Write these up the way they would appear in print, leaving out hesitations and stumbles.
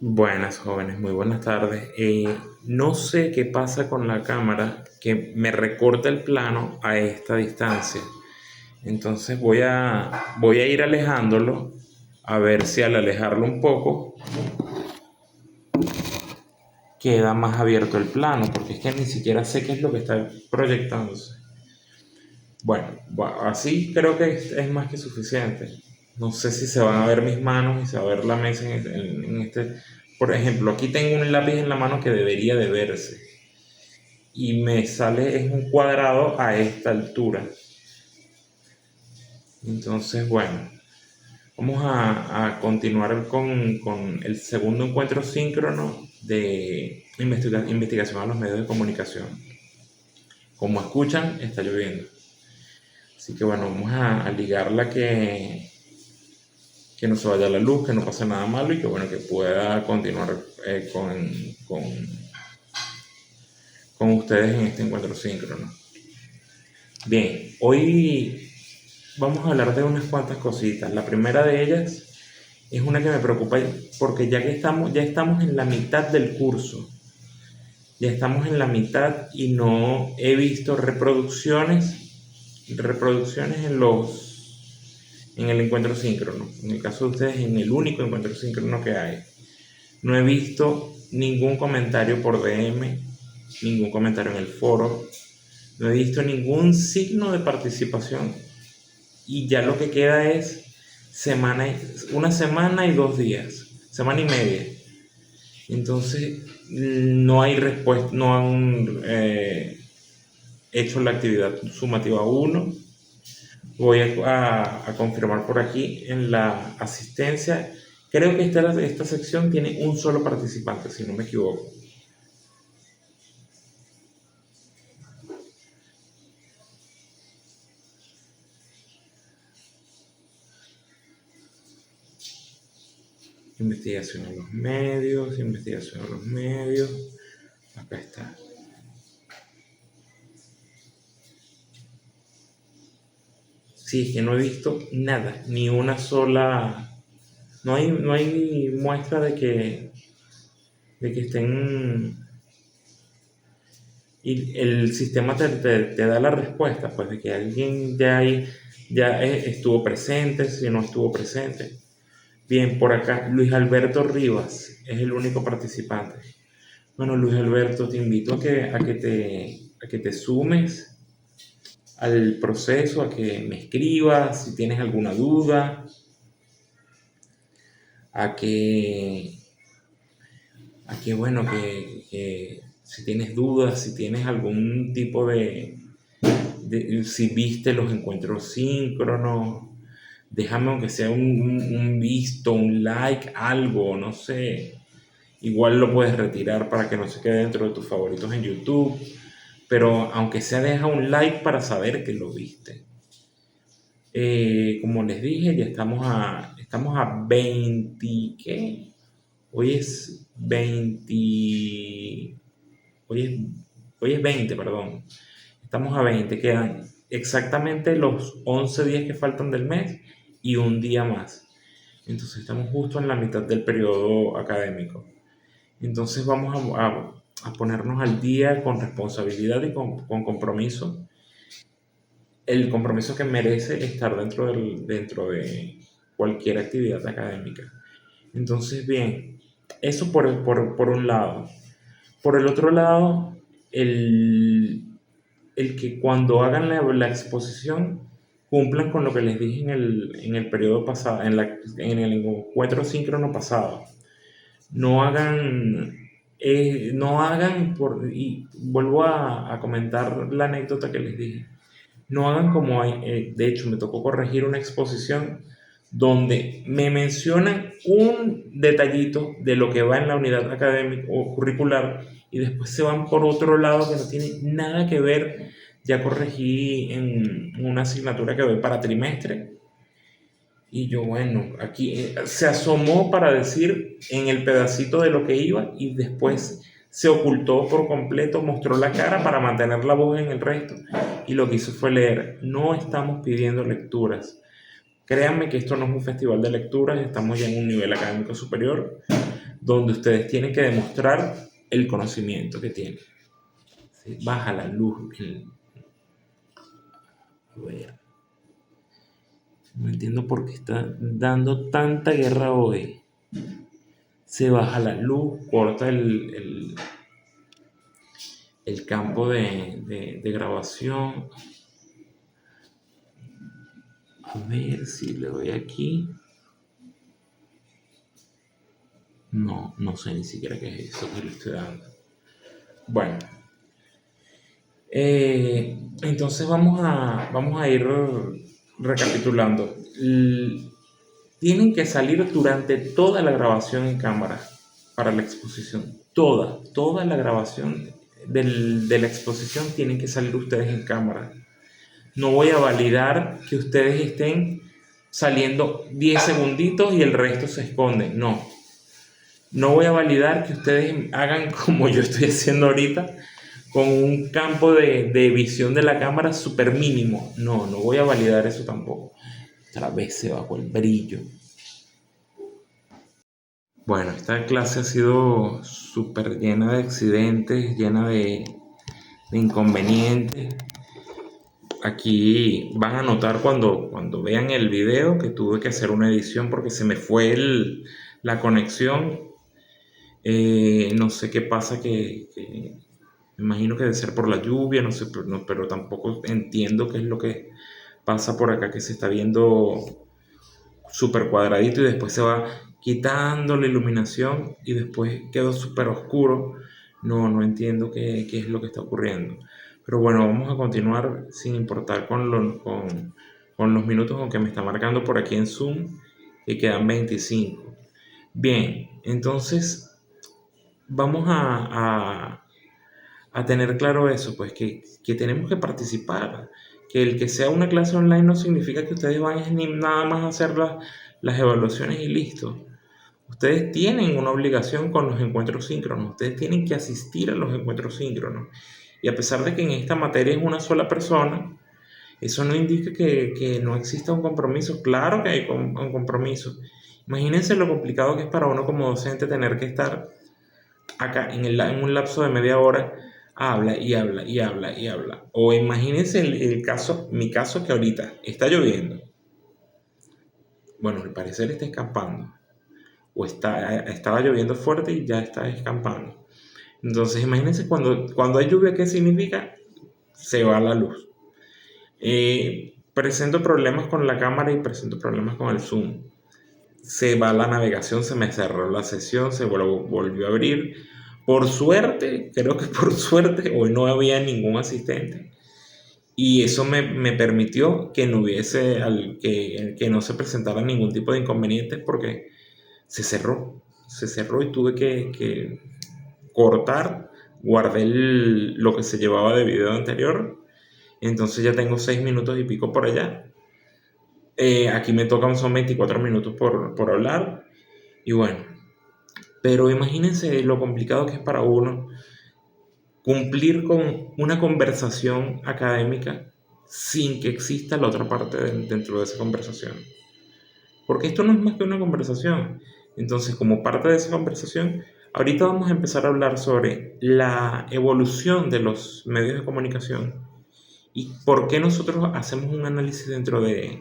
Buenas jóvenes, muy buenas tardes. No sé qué pasa con la cámara que me recorta el plano a esta distancia. Entonces voy a ir alejándolo a ver si al alejarlo un poco queda más abierto el plano, porque es que ni siquiera sé qué es lo que está proyectándose. Bueno, así creo que es más que suficiente. No sé si se van a ver mis manos y se va a ver la mesa en este. Por ejemplo, aquí tengo un lápiz en la mano que debería de verse y me sale es un cuadrado a esta altura. Entonces, bueno, vamos a continuar con el segundo encuentro síncrono de investigación a los medios de comunicación. Como escuchan, está lloviendo. Así que bueno, vamos a ligarla que no se vaya la luz, que no pase nada malo y que bueno, que pueda continuar con, con ustedes en este encuentro síncrono. Bien, hoy vamos a hablar de unas cuantas cositas. La primera de ellas es una que me preocupa porque ya estamos en la mitad del curso. Ya estamos en la mitad y no he visto reproducciones en el encuentro síncrono. En el caso de ustedes, en el único encuentro síncrono que hay. No he visto ningún comentario por DM, ningún comentario en el foro. No he visto ningún signo de participación y ya lo que queda es una semana y 2 días, semana y media. Entonces no hay respuesta, no han hecho la actividad sumativa 1. Voy a confirmar por aquí en la asistencia. Creo que esta sección tiene un solo participante, si no me equivoco. Investigación a los medios, investigación a los medios. Acá está. Sí, es que no he visto nada, ni una sola. No hay muestra de que estén. Y el sistema te da la respuesta, pues de que alguien ya estuvo presente, si no estuvo presente. Bien, por acá, Luis Alberto Rivas es el único participante. Bueno, Luis Alberto, te invito a que te sumes al proceso, a que me escribas si tienes alguna duda, a que, bueno, que si tienes dudas, si tienes algún tipo si viste los encuentros síncronos, déjame aunque sea un visto, un like, algo, no sé. Igual lo puedes retirar para que no se quede dentro de tus favoritos en YouTube, pero aunque sea deja un like para saber que lo viste. Como les dije, ya estamos a 20, ¿qué? Hoy es 20, hoy es, hoy es 20, perdón. Estamos a 20, quedan exactamente los 11 días que faltan del mes y un día más. Entonces estamos justo en la mitad del periodo académico. Entonces vamos a ponernos al día con responsabilidad y con compromiso, el compromiso que merece estar dentro de cualquier actividad académica. Entonces, bien, eso por un lado. Por el otro lado, el que cuando hagan la exposición cumplan con lo que les dije en el periodo pasado, en el encuentro síncrono pasado. Y vuelvo a comentar la anécdota que les dije, no hagan como hay, de hecho me tocó corregir una exposición donde me mencionan un detallito de lo que va en la unidad académica o curricular y después se van por otro lado que no tiene nada que ver. Ya corregí en una asignatura que doy para trimestre y yo, bueno, aquí se asomó para decir en el pedacito de lo que iba y después se ocultó por completo, mostró la cara para mantener la voz en el resto y lo que hizo fue leer. No estamos pidiendo lecturas. Créanme que esto no es un festival de lecturas, estamos ya en un nivel académico superior. donde ustedes tienen que demostrar el conocimiento que tienen. ¿Sí? Baja la luz. A ver, no entiendo por qué está dando tanta guerra hoy. Se baja la luz, corta el campo de grabación. A ver si le doy aquí. No sé ni siquiera qué es eso que le estoy dando. Bueno, entonces vamos a ir recapitulando. Tienen que salir durante toda la grabación en cámara para la exposición. Toda la grabación de la exposición tienen que salir ustedes en cámara. No voy a validar que ustedes estén saliendo 10 segunditos y el resto se esconde. No voy a validar que ustedes hagan como yo estoy haciendo ahorita, con un campo de visión de la cámara súper mínimo. No voy a validar eso tampoco. Otra vez se bajó el brillo. Bueno, esta clase ha sido súper llena de accidentes, llena de inconvenientes. Aquí van a notar cuando vean el video que tuve que hacer una edición porque se me fue la conexión. No sé qué pasa, que me imagino que debe ser por la lluvia, no sé, pero tampoco entiendo qué es lo que pasa por acá, que se está viendo súper cuadradito y después se va quitando la iluminación y después quedó súper oscuro. No entiendo qué es lo que está ocurriendo. Pero bueno, vamos a continuar sin importar con los minutos, aunque me está marcando por aquí en Zoom que quedan 25. Bien, entonces vamos a tener claro eso, pues que tenemos que participar, que el que sea una clase online no significa que ustedes vayan ni nada más a hacer las evaluaciones y listo. Ustedes tienen una obligación con los encuentros síncronos, ustedes tienen que asistir a los encuentros síncronos. Y a pesar de que en esta materia es una sola persona, eso no indica que no exista un compromiso. Claro que hay un compromiso. Imagínense lo complicado que es para uno como docente tener que estar acá en un lapso de media hora, habla y habla y habla y habla. O imagínense mi caso, que ahorita está lloviendo. Bueno, al parecer está escampando. O estaba lloviendo fuerte y ya está escampando. Entonces imagínense cuando hay lluvia, ¿qué significa? Se va la luz. Presento problemas con la cámara y presento problemas con el Zoom. Se va la navegación, se me cerró la sesión, se volvió a abrir. Por suerte, creo que por suerte, hoy no había ningún asistente. Y eso me permitió que no hubiese, que no se presentara ningún tipo de inconvenientes porque se cerró y tuve que cortar. Guardé lo que se llevaba de video anterior. Entonces ya tengo 6 minutos y pico por allá. Aquí me tocan, son 24 minutos por hablar. Y bueno, pero imagínense lo complicado que es para uno cumplir con una conversación académica sin que exista la otra parte dentro de esa conversación. Porque esto no es más que una conversación. Entonces, como parte de esa conversación, ahorita vamos a empezar a hablar sobre la evolución de los medios de comunicación y por qué nosotros hacemos un análisis dentro de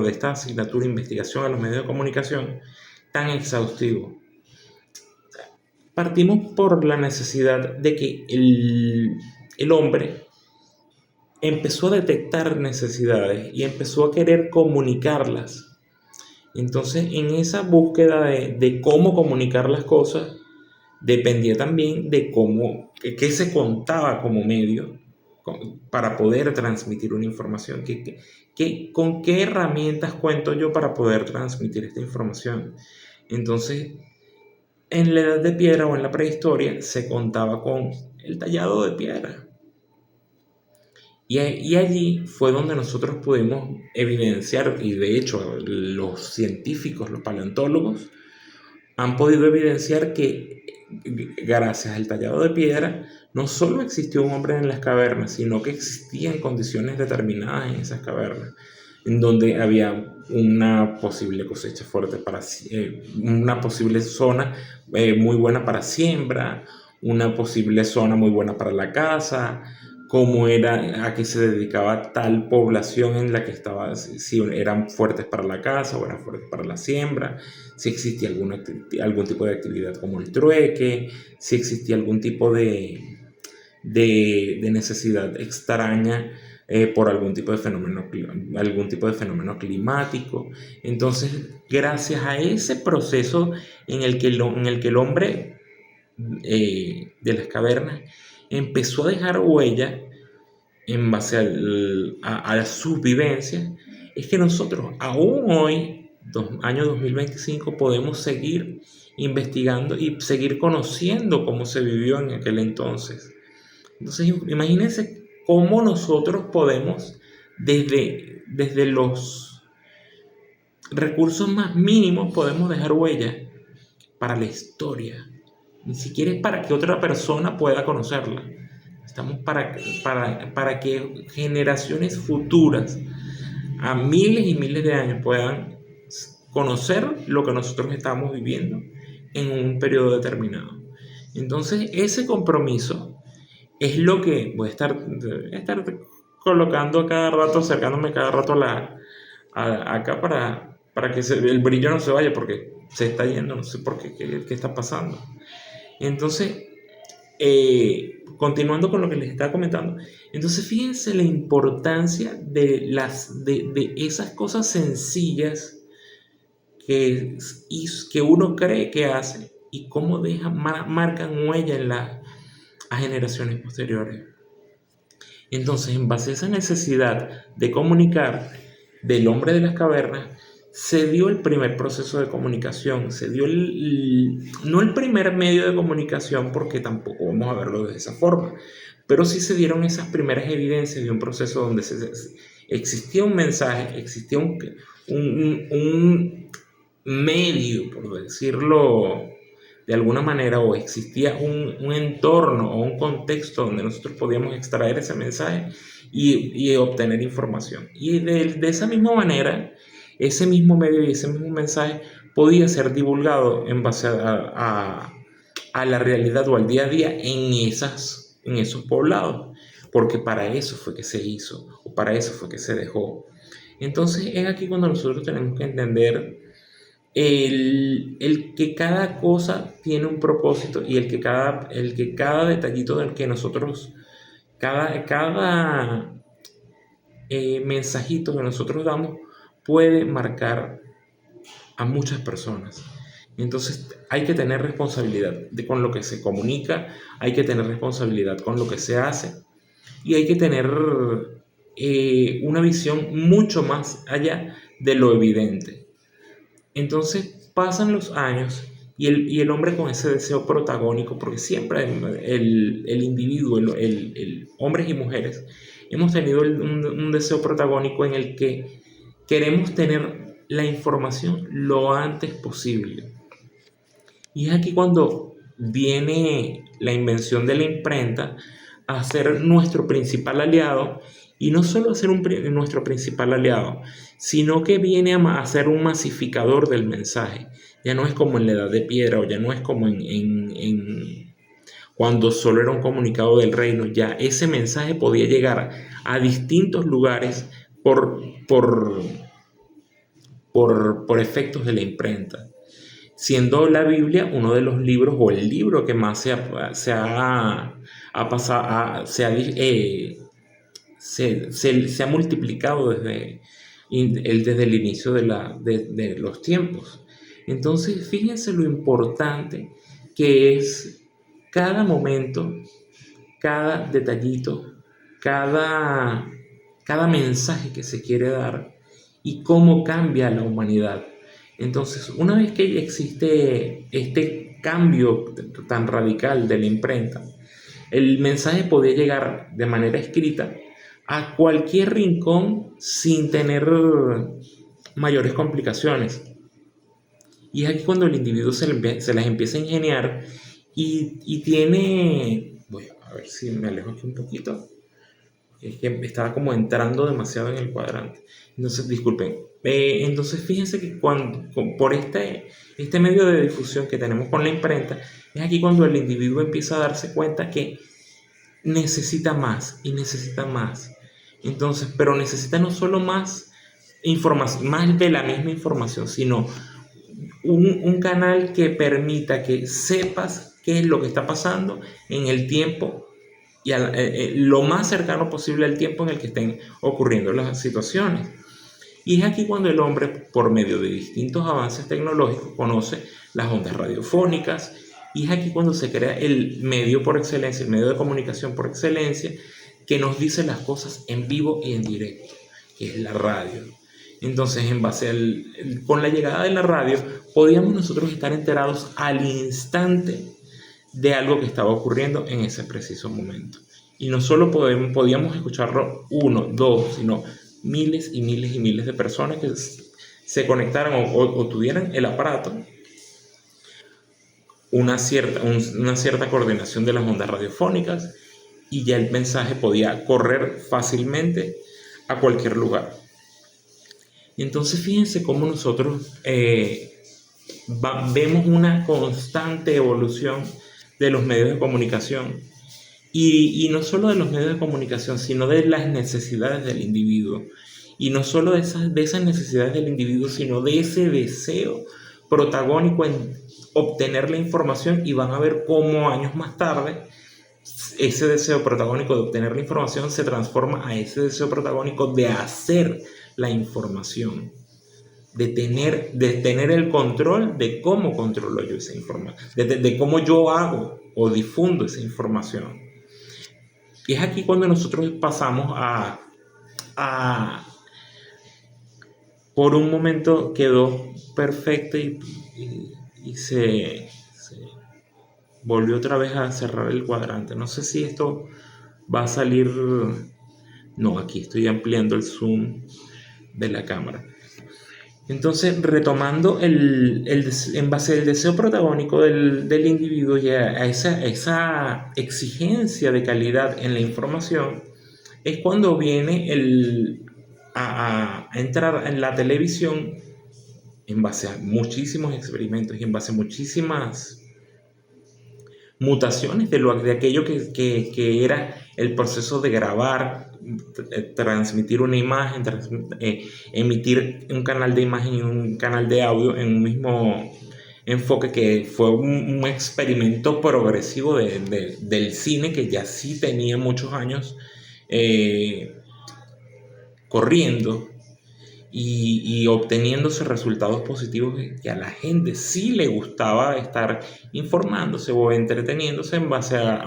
esta asignatura de investigación a los medios de comunicación tan exhaustivo. Partimos por la necesidad de que el hombre empezó a detectar necesidades y empezó a querer comunicarlas. Entonces, en esa búsqueda de cómo comunicar las cosas, dependía también de qué se contaba como medio para poder transmitir una información. ¿Con qué herramientas cuento yo para poder transmitir esta información? Entonces, en la edad de piedra o en la prehistoria se contaba con el tallado de piedra. Y allí fue donde nosotros pudimos evidenciar, y de hecho los científicos, los paleontólogos, han podido evidenciar que gracias al tallado de piedra no solo existió un hombre en las cavernas, sino que existían condiciones determinadas en esas cavernas. en donde había una posible cosecha fuerte una posible zona muy buena para siembra, una posible zona muy buena para la caza, cómo era, a qué se dedicaba tal población en la que estaba, si eran fuertes para la caza o eran fuertes para la siembra, si existía algún tipo de actividad como el trueque, si existía algún tipo de necesidad extraña por algún tipo de fenómeno climático. Entonces, gracias a ese proceso en el que el hombre de las cavernas empezó a dejar huella en base a la subvivencia, es que nosotros aún hoy, año 2025, podemos seguir investigando y seguir conociendo cómo se vivió en aquel entonces. Entonces, imagínense cómo nosotros podemos, desde los recursos más mínimos, podemos dejar huella para la historia. Ni siquiera es para que otra persona pueda conocerla. Estamos para que generaciones futuras, a miles y miles de años, puedan conocer lo que nosotros estamos viviendo en un periodo determinado. Entonces, ese compromiso es lo que voy a estar colocando a cada rato, acercándome cada rato acá para que el brillo no se vaya, porque se está yendo, no sé por qué está pasando. Entonces, continuando con lo que les estaba comentando, entonces fíjense la importancia de esas cosas sencillas que uno cree que hace y cómo marcan huella a generaciones posteriores. Entonces, en base a esa necesidad de comunicar del hombre de las cavernas, se dio el primer proceso de comunicación, se dio no el primer medio de comunicación, porque tampoco vamos a verlo de esa forma, pero sí se dieron esas primeras evidencias de un proceso donde existía un mensaje, existía un medio, por decirlo de alguna manera, o existía un entorno o un contexto donde nosotros podíamos extraer ese mensaje y obtener información. Y de esa misma manera, ese mismo medio y ese mismo mensaje podía ser divulgado en base a la realidad o al día a día en esos poblados, porque para eso fue que se hizo, o para eso fue que se dejó. Entonces es aquí cuando nosotros tenemos que entender el que cada cosa tiene un propósito y el que cada detallito del que nosotros, cada mensajito que nosotros damos puede marcar a muchas personas. Entonces hay que tener responsabilidad con lo que se comunica, hay que tener responsabilidad con lo que se hace y hay que tener una visión mucho más allá de lo evidente. Entonces pasan los años y el hombre con ese deseo protagónico, porque siempre el individuo, hombres y mujeres, hemos tenido un deseo protagónico en el que queremos tener la información lo antes posible. Y es aquí cuando viene la invención de la imprenta a ser nuestro principal aliado, y no solo a ser nuestro principal aliado, sino que viene a ser un masificador del mensaje. Ya no es como en la Edad de Piedra, o ya no es como cuando solo era un comunicado del reino. Ya ese mensaje podía llegar a distintos lugares por efectos de la imprenta, siendo la Biblia uno de los libros, o el libro que más se ha multiplicado desde el inicio de los tiempos. Entonces, fíjense lo importante que es cada momento, cada detallito, cada mensaje que se quiere dar y cómo cambia la humanidad. Entonces, una vez que existe este cambio tan radical de la imprenta, el mensaje podía llegar de manera escrita a cualquier rincón sin tener mayores complicaciones. Y es aquí cuando el individuo se las empieza a ingeniar y tiene... Voy a ver si me alejo aquí un poquito. Es que estaba como entrando demasiado en el cuadrante. Entonces, disculpen. Entonces, fíjense que por este medio de difusión que tenemos con la imprenta, es aquí cuando el individuo empieza a darse cuenta que necesita más y necesita más. Entonces, pero necesita no solo más información, más de la misma información, sino un canal que permita que sepas qué es lo que está pasando en el tiempo y lo más cercano posible al tiempo en el que estén ocurriendo las situaciones. Y es aquí cuando el hombre, por medio de distintos avances tecnológicos, conoce las ondas radiofónicas, y es aquí cuando se crea el medio por excelencia, el medio de comunicación por excelencia, que nos dice las cosas en vivo y en directo, que es la radio. Entonces, en base con la llegada de la radio, podíamos nosotros estar enterados al instante de algo que estaba ocurriendo en ese preciso momento. Y no solo podíamos escucharlo uno, dos, sino miles y miles y miles de personas que se conectaran o tuvieran el aparato, una cierta coordinación de las ondas radiofónicas, y ya el mensaje podía correr fácilmente a cualquier lugar. Y entonces fíjense cómo nosotros vemos una constante evolución de los medios de comunicación, y no solo de los medios de comunicación, sino de las necesidades del individuo, y no solo de esas necesidades del individuo, sino de ese deseo protagónico en obtener la información. Y van a ver cómo años más tarde ese deseo protagónico de obtener la información se transforma a ese deseo protagónico de hacer la información, de tener el control de cómo controlo yo esa información, de cómo yo hago o difundo esa información. Y es aquí cuando nosotros pasamos por un momento quedó perfecto, y se volvió otra vez a cerrar el cuadrante. No sé si esto va a salir. No, aquí estoy ampliando el zoom de la cámara. Entonces, retomando en base al deseo protagónico del individuo y a esa exigencia de calidad en la información, es cuando viene a entrar en la televisión, en base a muchísimos experimentos y en base a muchísimas mutaciones de aquello que era el proceso de grabar, transmitir una imagen, emitir un canal de imagen y un canal de audio en un mismo enfoque, que fue un experimento progresivo del cine, que ya sí tenía muchos años corriendo y obteniendo resultados positivos, que a la gente sí le gustaba estar informándose o entreteniéndose en base a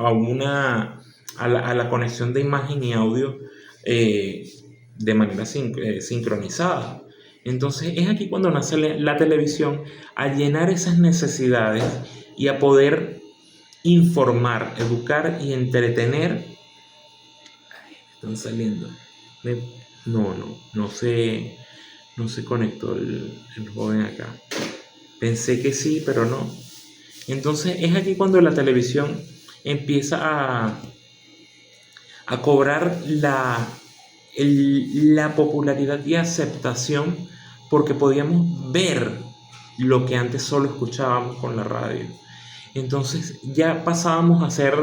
la conexión de imagen y audio de manera sincronizada. Entonces es aquí cuando nace la televisión, a llenar esas necesidades y a poder informar, educar y entretener. Están saliendo. No se conectó el joven acá. Pensé que sí, pero no. Entonces es aquí cuando la televisión empieza a cobrar la popularidad y aceptación, porque podíamos ver lo que antes solo escuchábamos con la radio. Entonces ya pasábamos a hacer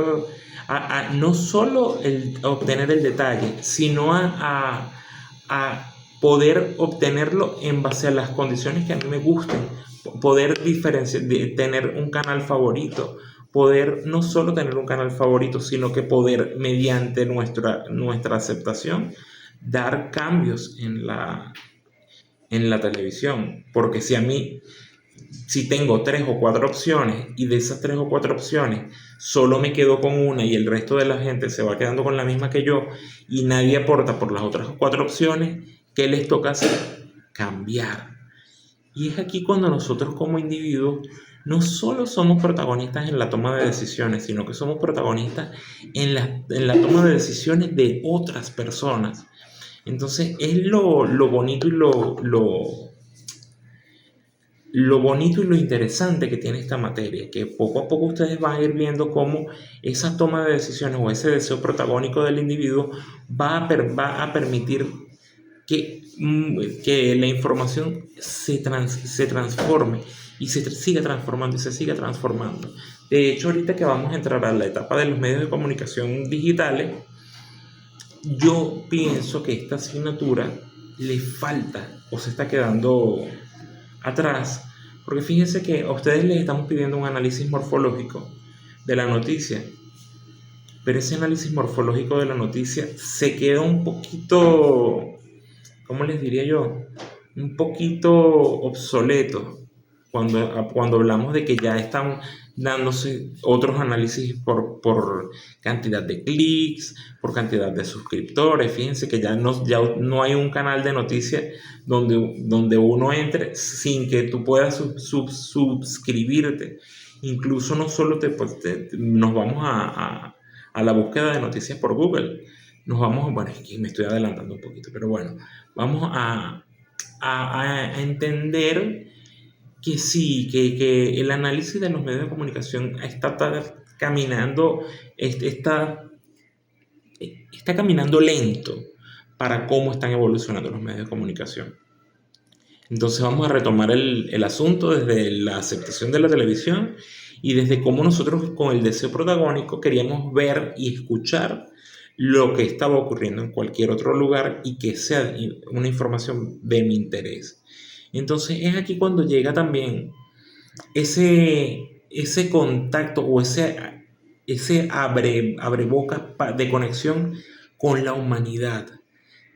no solo obtener el detalle, sino a poder obtenerlo en base a las condiciones que a mí me gusten, poder diferenciar, tener un canal favorito, poder no solo tener un canal favorito, sino que poder, mediante nuestra aceptación, dar cambios en la televisión. Porque si tengo 3 o 4 opciones, y de esas 3 o 4 opciones solo me quedo con una y el resto de la gente se va quedando con la misma que yo, y nadie aporta por las otras 4 opciones, ¿qué les toca hacer? Cambiar. Y es aquí cuando nosotros como individuos no solo somos protagonistas en la toma de decisiones, sino que somos protagonistas en la toma de decisiones de otras personas. Entonces es lo bonito y lo bonito y lo interesante que tiene esta materia, que poco a poco ustedes van a ir viendo cómo esa toma de decisiones o ese deseo protagónico del individuo va a permitir que la información se transforme y se siga transformando y se siga transformando. De hecho, ahorita que vamos a entrar a la etapa de los medios de comunicación digitales, yo pienso que esta asignatura le falta o se está quedando atrás, porque fíjense que a ustedes les estamos pidiendo un análisis morfológico de la noticia, pero ese análisis morfológico de la noticia se queda un poquito, ¿cómo les diría yo? Un poquito obsoleto cuando hablamos de que ya están dándose otros análisis por cantidad de clics, por cantidad de suscriptores. Fíjense que ya no hay un canal de noticias donde uno entre sin que tú puedas suscribirte. Incluso no solo nos vamos a la búsqueda de noticias por Google. Bueno, es que me estoy adelantando un poquito, pero bueno, vamos a entender que sí, que el análisis de los medios de comunicación está caminando, está caminando lento para cómo están evolucionando los medios de comunicación. Entonces vamos a retomar el asunto desde la aceptación de la televisión y desde cómo nosotros con el deseo protagónico queríamos ver y escuchar lo que estaba ocurriendo en cualquier otro lugar y que sea una información de mi interés. Entonces es aquí cuando llega también ese contacto o ese abre boca de conexión con la humanidad.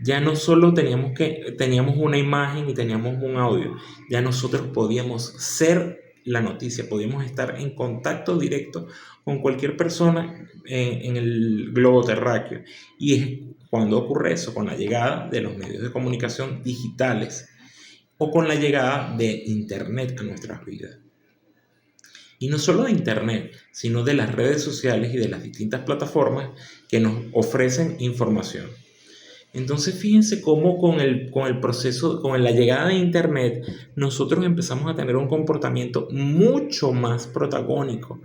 Ya no solo teníamos una imagen y teníamos un audio, ya nosotros podíamos ser la noticia, podíamos estar en contacto directo con cualquier persona en el globo terráqueo. Y es cuando ocurre eso, con la llegada de los medios de comunicación digitales o con la llegada de Internet a nuestras vidas. Y no solo de Internet, sino de las redes sociales y de las distintas plataformas que nos ofrecen información. Entonces fíjense cómo con el proceso, con la llegada de Internet, nosotros empezamos a tener un comportamiento mucho más protagónico,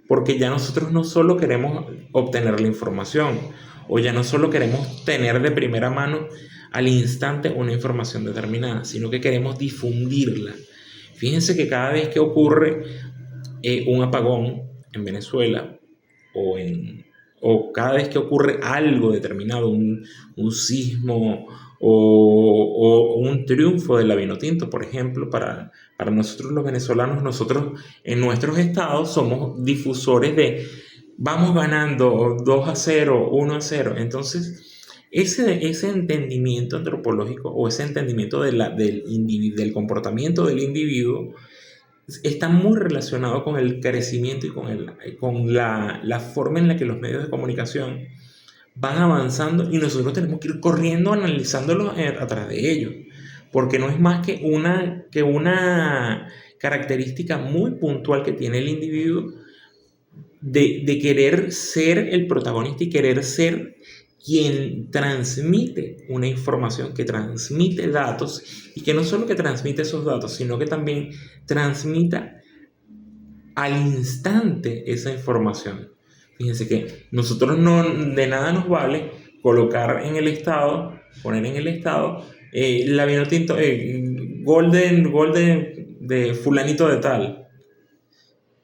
porque ya nosotros no solo queremos obtener la información, o ya no solo queremos tener de primera mano al instante una información determinada, sino que queremos difundirla. Fíjense que cada vez que ocurre un apagón en Venezuela o cada vez que ocurre algo determinado, un sismo o un triunfo de la Vinotinto, por ejemplo, para nosotros los venezolanos, nosotros en nuestros estados somos difusores de vamos ganando 2-0, 1-0. Entonces, ese entendimiento antropológico o ese entendimiento del comportamiento del individuo está muy relacionado con el crecimiento y con la forma en la que los medios de comunicación van avanzando y nosotros tenemos que ir corriendo analizándolo a través de ellos, porque no es más que una característica muy puntual que tiene el individuo de querer ser el protagonista y querer ser quien transmite una información, que transmite datos y que no solo que transmite esos datos, sino que también transmita al instante esa información. Fíjense que nosotros de nada nos vale poner en el estado la Vinotinto, Golden de fulanito de tal,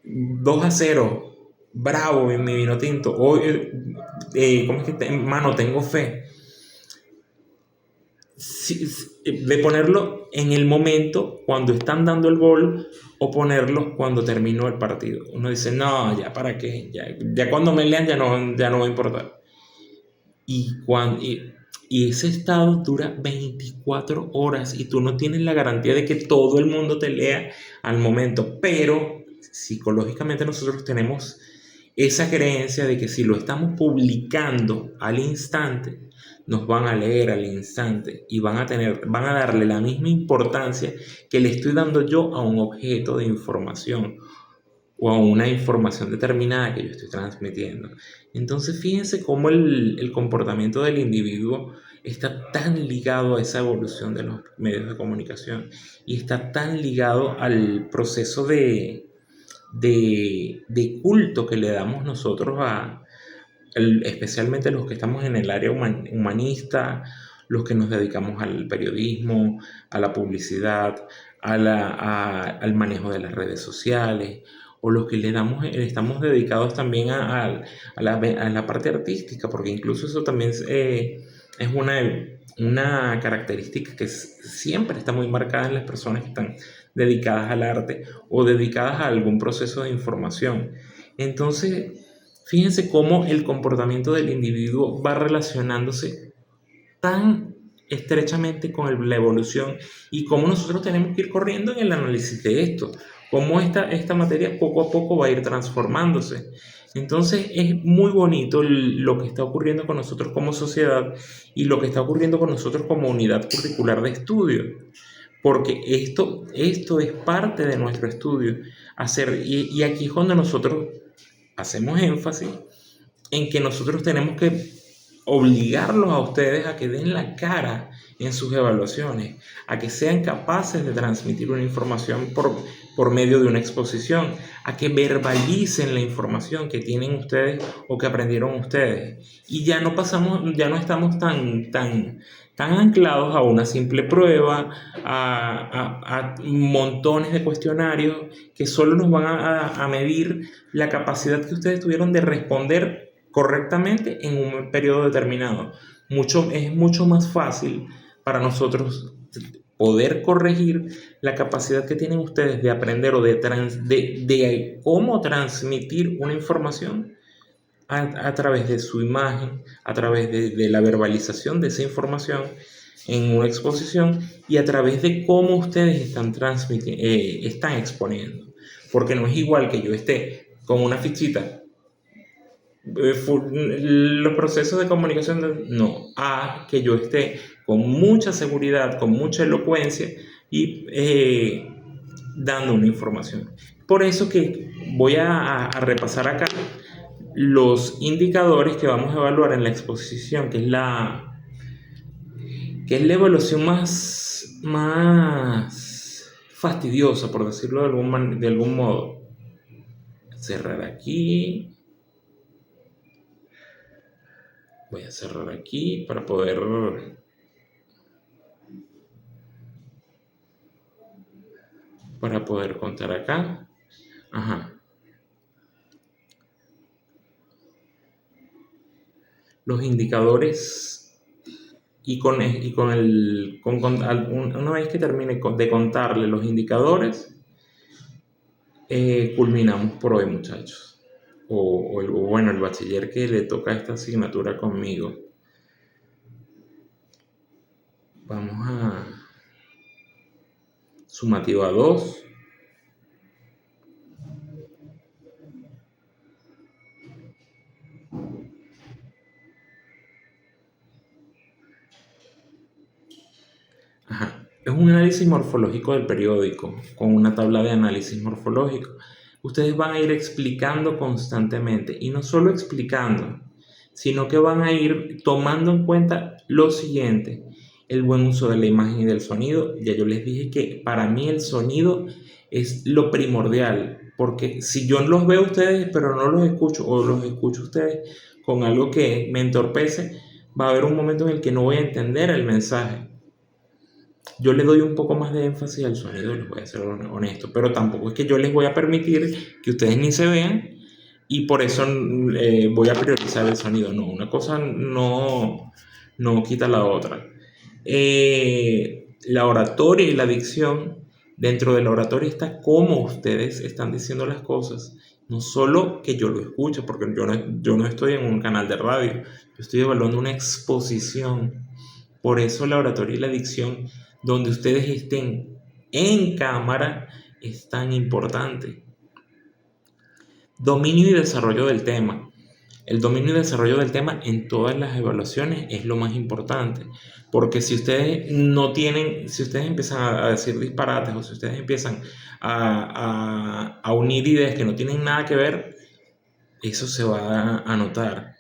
2-0, bravo mi Vinotinto, hoy, ¿cómo es que mano, tengo fe? De ponerlo en el momento cuando están dando el gol o ponerlo cuando terminó el partido. Uno dice, no, ya para qué, ya cuando me lean ya no va a importar. Y ese estado dura 24 horas y tú no tienes la garantía de que todo el mundo te lea al momento, pero psicológicamente nosotros tenemos esa creencia de que si lo estamos publicando al instante, nos van a leer al instante y van a darle la misma importancia que le estoy dando yo a un objeto de información o a una información determinada que yo estoy transmitiendo. Entonces fíjense cómo el comportamiento del individuo está tan ligado a esa evolución de los medios de comunicación y está tan ligado al proceso de culto que le damos nosotros especialmente los que estamos en el área humanista, los que nos dedicamos al periodismo, a la publicidad, al manejo de las redes sociales, o los que estamos dedicados también a la parte artística, porque incluso eso también es una característica que siempre está muy marcada en las personas que están dedicadas al arte o dedicadas a algún proceso de información. Entonces, fíjense cómo el comportamiento del individuo va relacionándose tan estrechamente con la evolución y cómo nosotros tenemos que ir corriendo en el análisis de esto, cómo esta materia poco a poco va a ir transformándose. Entonces es muy bonito lo que está ocurriendo con nosotros como sociedad y lo que está ocurriendo con nosotros como unidad curricular de estudio, porque esto es parte de nuestro estudio. Y aquí es donde nosotros hacemos énfasis en que nosotros tenemos que obligarlos a ustedes a que den la cara en sus evaluaciones, a que sean capaces de transmitir una información por medio de una exposición, a que verbalicen la información que tienen ustedes o que aprendieron ustedes. Y ya no estamos tan anclados a una simple prueba, a montones de cuestionarios que solo nos van a medir la capacidad que ustedes tuvieron de responder correctamente en un periodo determinado. Es mucho más fácil para nosotros poder corregir la capacidad que tienen ustedes de aprender o de cómo transmitir una información a través de su imagen, a través de la verbalización de esa información en una exposición y a través de cómo ustedes están exponiendo. Porque no es igual que yo esté con una fichita los procesos de comunicación, no, a que yo esté con mucha seguridad, con mucha elocuencia y dando una información. Por eso que voy a repasar acá los indicadores que vamos a evaluar en la exposición, que es la evaluación más fastidiosa, por decirlo de algún modo. Cerrar aquí. Voy a cerrar aquí para poder contar acá. Ajá. Los indicadores una vez que termine de contarle los indicadores, culminamos por hoy, muchachos. Bueno, el bachiller que le toca esta asignatura conmigo. Vamos a sumativa 2. Ajá. Es un análisis morfológico del periódico con una tabla de análisis morfológico. Ustedes van a ir explicando constantemente y no solo explicando, sino que van a ir tomando en cuenta lo siguiente: el buen uso de la imagen y del sonido. Ya yo les dije que para mí el sonido es lo primordial, porque si yo los veo a ustedes pero no los escucho, o los escucho a ustedes con algo que me entorpece, va a haber un momento en el que no voy a entender el mensaje. Yo le doy un poco más de énfasis al sonido, les voy a ser honesto, pero tampoco es que yo les voy a permitir que ustedes ni se vean y por eso voy a priorizar el sonido. No, una cosa no quita la otra. La oratoria y la dicción, dentro de la oratoria está cómo ustedes están diciendo las cosas, no solo que yo lo escuche, porque yo no estoy en un canal de radio, yo estoy evaluando una exposición. Por eso la oratoria y la dicción, donde ustedes estén en cámara, es tan importante. Dominio y desarrollo del tema. El dominio y desarrollo del tema en todas las evaluaciones es lo más importante, porque si ustedes empiezan a decir disparates, o si ustedes empiezan a unir ideas que no tienen nada que ver, eso se va a notar.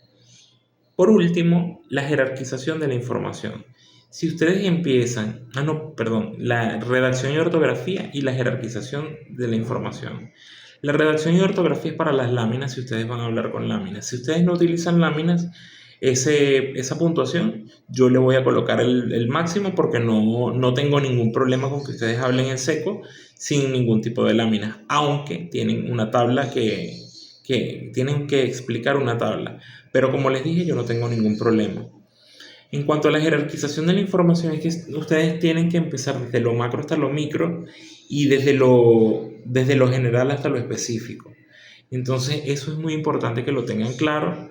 Por último, la jerarquización de la información. Si ustedes empiezan, la redacción y ortografía y la jerarquización de la información. La redacción y ortografía es para las láminas si ustedes van a hablar con láminas. Si ustedes no utilizan láminas, esa puntuación yo le voy a colocar el máximo porque no tengo ningún problema con que ustedes hablen en seco sin ningún tipo de láminas, aunque tienen una tabla que tienen que explicar una tabla. Pero como les dije, yo no tengo ningún problema. En cuanto a la jerarquización de la información, es que ustedes tienen que empezar desde lo macro hasta lo micro y desde lo general hasta lo específico. Entonces, eso es muy importante que lo tengan claro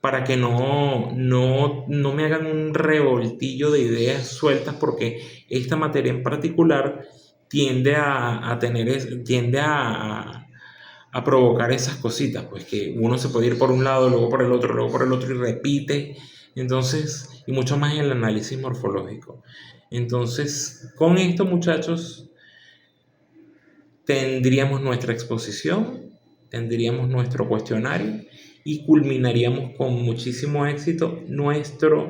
para que no me hagan un revoltillo de ideas sueltas, porque esta materia en particular tiende a provocar esas cositas, pues que uno se puede ir por un lado, luego por el otro, luego por el otro y repite. Entonces, y mucho más en el análisis morfológico. Entonces, con esto, muchachos, tendríamos nuestra exposición, tendríamos nuestro cuestionario y culminaríamos con muchísimo éxito nuestra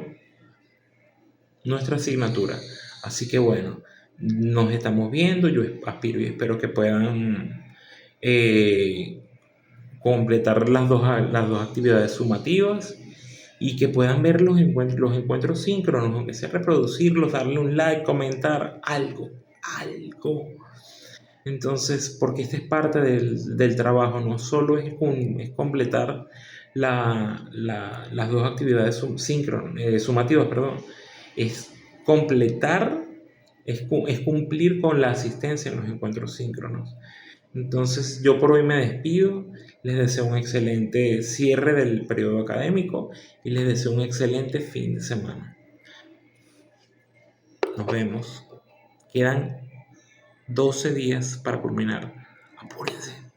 asignatura. Así que bueno, nos estamos viendo, yo aspiro y espero que puedan eh, completar las dos actividades sumativas y que puedan ver los encuentros síncronos, aunque sea reproducirlos, darle un like, comentar algo. Entonces, porque esta es parte del trabajo, no solo es completar las dos actividades sumativas, perdón, es completar, es cumplir con la asistencia en los encuentros síncronos. Entonces, yo por hoy me despido, les deseo un excelente cierre del periodo académico y les deseo un excelente fin de semana. Nos vemos. Quedan 12 días para culminar. Apúrense.